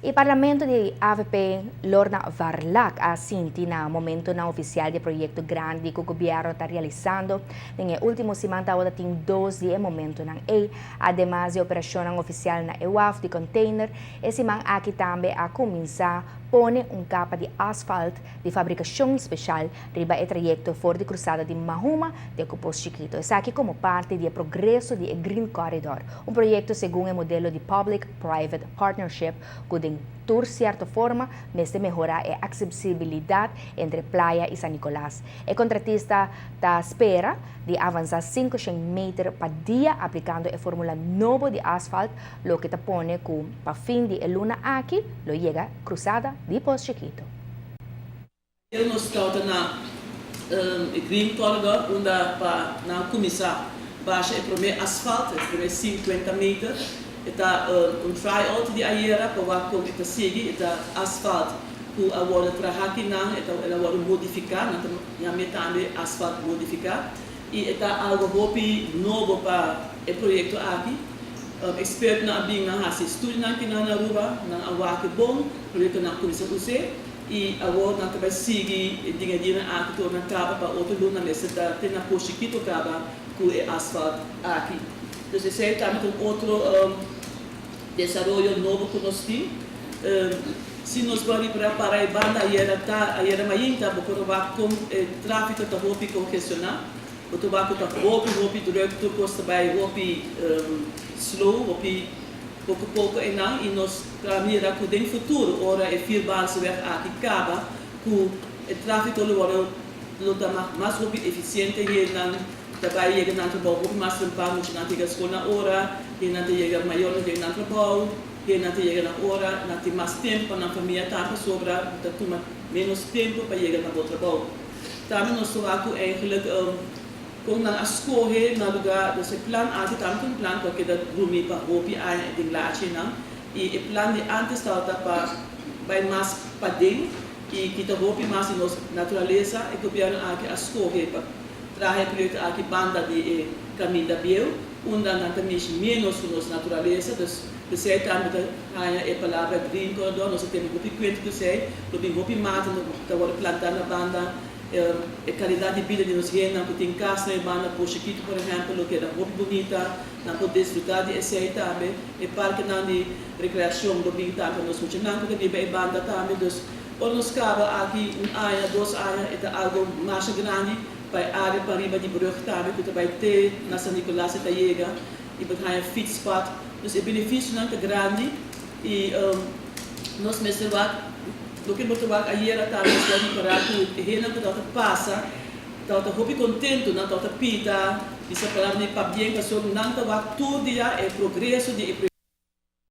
O Parlamento de AVP Lorna Varlac assinti na momento na oficial de projeto grande que o governo está realizando. Na última semana, o tem 2 dias momento na además de operação oficial na EWAF de container, esse man aqui também a começar pone capa de asfalto de fabricação especial riba o trajeto fora de cruzada de Mahuma de Copos Chiquito. Esse aqui como parte do progresso do Green Corridor, projeto segundo o modelo de Public-Private Partnership que tem de certa forma, mas de melhorar a acessibilidade entre Playa e San Nicolás. O contratista está espera de avançar 500 metros por dia aplicando a fórmula nova de asfalto, lo que te pone que para fim de luna aqui, lo llega cruzada de Pos Chiquito. Eu não estou na Green Corridor, onde para começar baixa o primeiro asfalto, o primeiro 50 metros. Está tryout de ayer para como está seguir está asfalto que agora trabalha aqui não ela agora modificar não já metade asfalto modificar e está algo novo para o projeto aqui expert na bem na estudo aqui na rua na agora que bom projeto na comissão UC e agora não vai seguir dinheiro aqui torna caba para outro luna mas está tem na Pos Chiquito caba com asfalto aqui então esse é também outro desenvolvimento novo que nós temos. Se nós vamos para a banda, a maioria está provar com o tráfego está muito congestionado. O tabaco está muito direto, custa bem slow, pouco e não. E nós caminhamos que no futuro, ora é firmar se ver aqui acaba, que o tráfego está mais eficiente e não trabalha que não trabalha mais tempo, não tem escola na hora, que não tem maior que não trabalha, que não tem na hora, não tem mais tempo para a família estar sobra, então menos tempo para chegar no trabalho. Também nós trabalhamos eigenlijk com a escolha no lugar desse plano, aqui também plano porque da rumi para hopi a de lache não, e o plano de antes estava para vai mais para dentro e que está hopi mais em nossa natureza e que governo aqui a escolha para trazer projeto aqui banda de caminho da Biel, onde não temos menos com nossa natureza, dus você também tem a palavra green corridor, nós temos muito quente que sei, nós temos muito mato, nós plantar na banda, a qualidade de vida de nós gente, nós temos casa na banda, Pos Chiquito, por exemplo, que é muito bonita, nós podemos desfrutar de esse também, e parque de recreação, nós temos também, nós funcionamos com a banda também, dus quando nos acaba aqui área, 2 áreas, é algo mais grande, para a área para riba de brug também, que vai ter na San Nicolás e chega e vai ter fietspad. Dus o benefício não é grande e nós mesmos do que muito bem aí era também para que rena que está passa, está muito contente, não está pita, isso para mim para bem que só não está tudo dia é progresso de